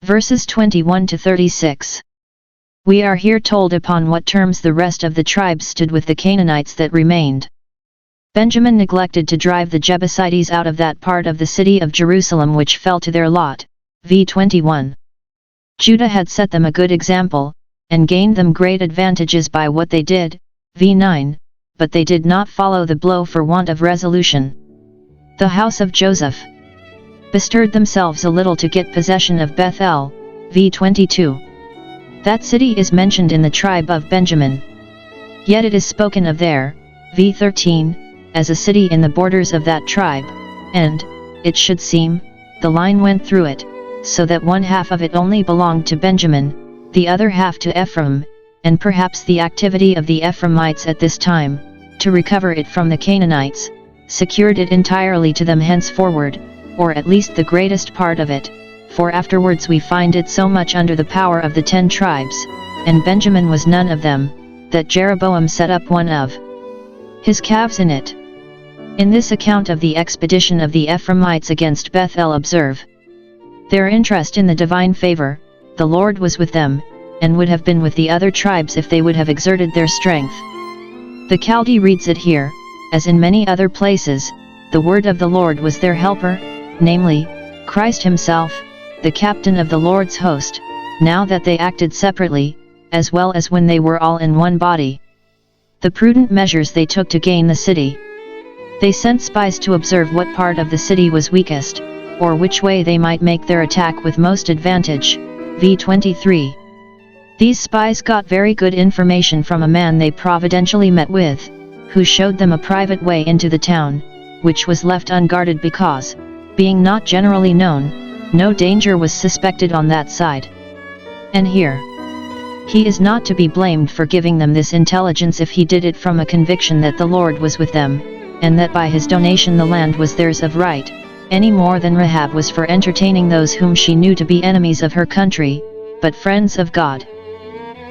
Verses 21 to 36. We are here told upon what terms the rest of the tribes stood with the Canaanites that remained. Benjamin neglected to drive the Jebusites out of that part of the city of Jerusalem which fell to their lot. v. 21. Judah had set them a good example, and gained them great advantages by what they did. v. 9. But they did not follow the blow for want of resolution. The house of Joseph bestirred themselves a little to get possession of Bethel. v. 22. That city is mentioned in the tribe of Benjamin. Yet it is spoken of there, v. 13, as a city in the borders of that tribe, and, it should seem, the line went through it, so that one half of it only belonged to Benjamin, the other half to Ephraim, and perhaps the activity of the Ephraimites at this time, to recover it from the Canaanites, secured it entirely to them henceforward, or at least the greatest part of it, for afterwards we find it so much under the power of the 10 tribes, and Benjamin was none of them, that Jeroboam set up one of his calves in it. In this account of the expedition of the Ephraimites against Bethel observe their interest in the divine favor. The Lord was with them, and would have been with the other tribes if they would have exerted their strength. The Chaldee reads it here, as in many other places, the word of the Lord was their helper, namely, Christ himself, the captain of the Lord's host, now that they acted separately, as well as when they were all in one body. The prudent measures they took to gain the city. They sent spies to observe what part of the city was weakest, or which way they might make their attack with most advantage. v. 23. These spies got very good information from a man they providentially met with, who showed them a private way into the town, which was left unguarded because, being not generally known, no danger was suspected on that side. And here, he is not to be blamed for giving them this intelligence if he did it from a conviction that the Lord was with them, and that by his donation the land was theirs of right, any more than Rahab was for entertaining those whom she knew to be enemies of her country, but friends of God.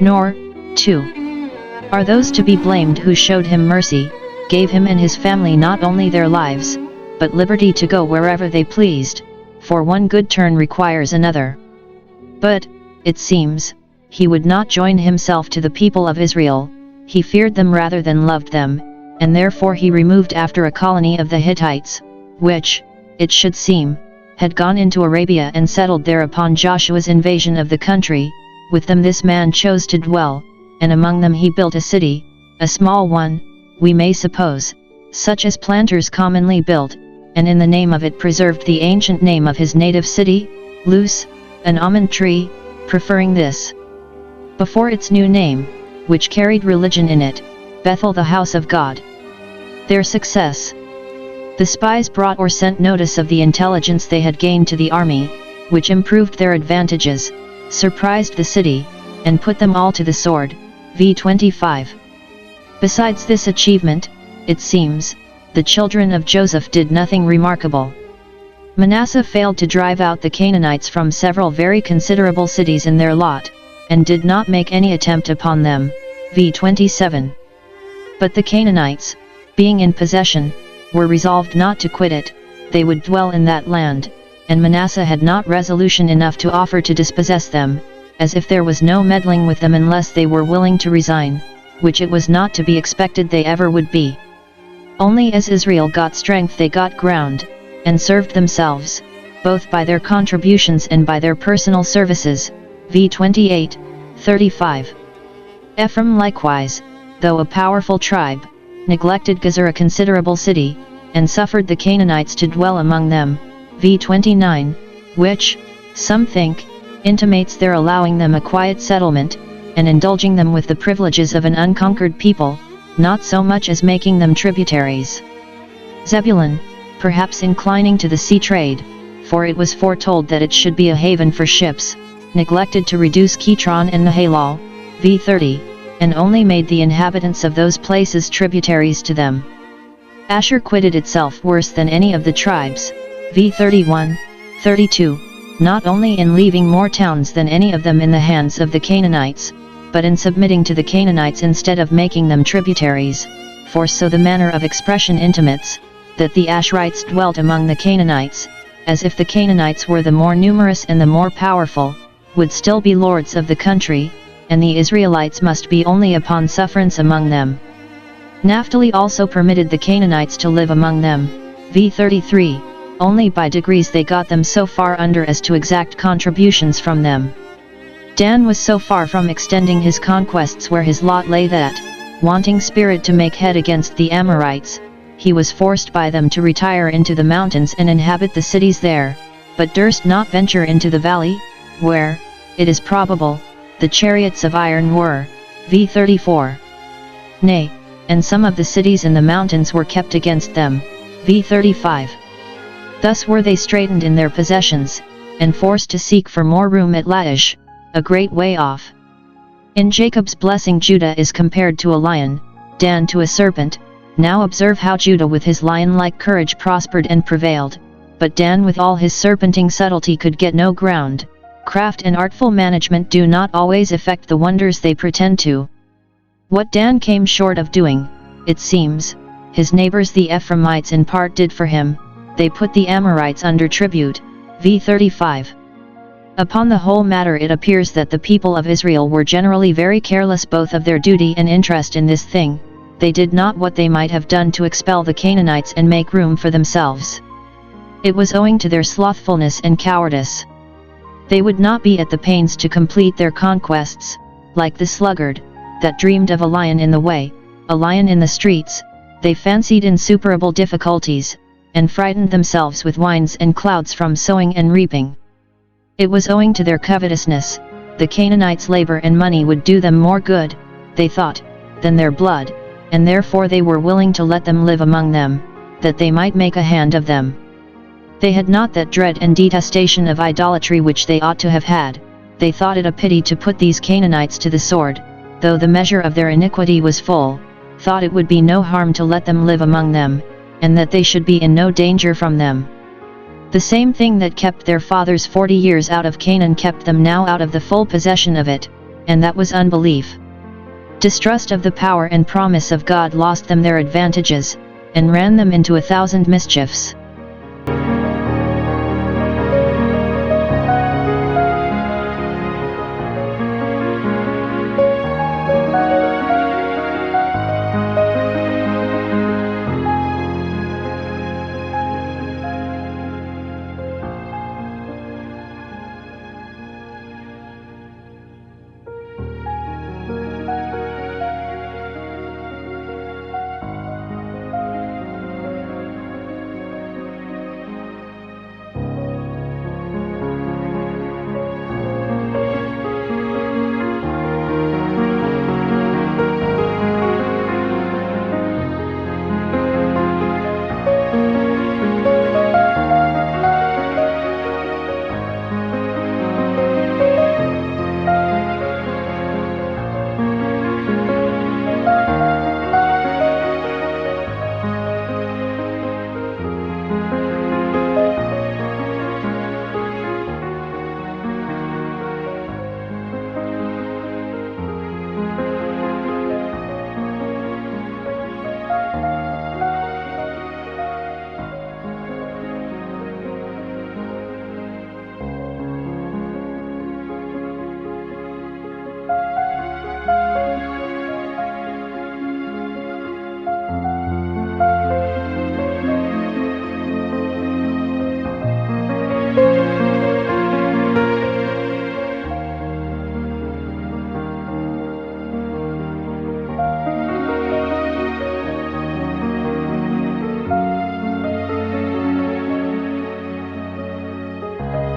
Nor, too, are those to be blamed who showed him mercy, gave him and his family not only their lives, but liberty to go wherever they pleased, for one good turn requires another. But, it seems, he would not join himself to the people of Israel, he feared them rather than loved them, and therefore he removed after a colony of the Hittites, which, it should seem, had gone into Arabia and settled there upon Joshua's invasion of the country. With them this man chose to dwell, and among them he built a city, a small one, we may suppose, such as planters commonly built, and in the name of it preserved the ancient name of his native city, Luz, an almond tree, preferring this before its new name, which carried religion in it, Bethel, the house of God. Their success. The spies brought or sent notice of the intelligence they had gained to the army, which improved their advantages, surprised the city, and put them all to the sword. v. 25. Besides this achievement, it seems, the children of Joseph did nothing remarkable. Manasseh failed to drive out the Canaanites from several very considerable cities in their lot, and did not make any attempt upon them. v. 27. But the Canaanites, being in possession, were resolved not to quit it, they would dwell in that land, and Manasseh had not resolution enough to offer to dispossess them, as if there was no meddling with them unless they were willing to resign, which it was not to be expected they ever would be. Only as Israel got strength they got ground, and served themselves, both by their contributions and by their personal services. v. 28, 35. Ephraim likewise, though a powerful tribe, neglected Gezer, a considerable city, and suffered the Canaanites to dwell among them. v. 29, which, some think, intimates their allowing them a quiet settlement, and indulging them with the privileges of an unconquered people, not so much as making them tributaries. Zebulun, perhaps inclining to the sea trade, for it was foretold that it should be a haven for ships, neglected to reduce Kitron and Nahalal. v. 30, and only made the inhabitants of those places tributaries to them. Asher quitted itself worse than any of the tribes. v. 31, 32, not only in leaving more towns than any of them in the hands of the Canaanites, but in submitting to the Canaanites instead of making them tributaries, for so the manner of expression intimates, that the Asherites dwelt among the Canaanites, as if the Canaanites were the more numerous and the more powerful, would still be lords of the country, and the Israelites must be only upon sufferance among them. Naphtali also permitted the Canaanites to live among them, v. 33, only by degrees they got them so far under as to exact contributions from them. Dan was so far from extending his conquests where his lot lay that, wanting spirit to make head against the Amorites, he was forced by them to retire into the mountains and inhabit the cities there, but durst not venture into the valley, where, it is probable, the chariots of iron were, v. 34. Nay, and some of the cities in the mountains were kept against them, v. 35. Thus were they straitened in their possessions, and forced to seek for more room at Laish, a great way off. In Jacob's blessing Judah is compared to a lion, Dan to a serpent. Now observe how Judah with his lion-like courage prospered and prevailed, but Dan with all his serpenting subtlety could get no ground. Craft and artful management do not always effect the wonders they pretend to. What Dan came short of doing, it seems, his neighbors the Ephraimites in part did for him. They put the Amorites under tribute, v. 35. Upon the whole matter it appears that the people of Israel were generally very careless both of their duty and interest in this thing. They did not what they might have done to expel the Canaanites and make room for themselves. It was owing to their slothfulness and cowardice. They would not be at the pains to complete their conquests, like the sluggard, that dreamed of a lion in the way, a lion in the streets. They fancied insuperable difficulties, and frightened themselves with winds and clouds from sowing and reaping. It was owing to their covetousness. The Canaanites' labor and money would do them more good, they thought, than their blood, and therefore they were willing to let them live among them, that they might make a hand of them. They had not that dread and detestation of idolatry which they ought to have had. They thought it a pity to put these Canaanites to the sword, though the measure of their iniquity was full, thought it would be no harm to let them live among them, and that they should be in no danger from them. The same thing that kept their fathers 40 years out of Canaan kept them now out of the full possession of it, and that was unbelief. Distrust of the power and promise of God lost them their advantages, and ran them into 1,000 mischiefs.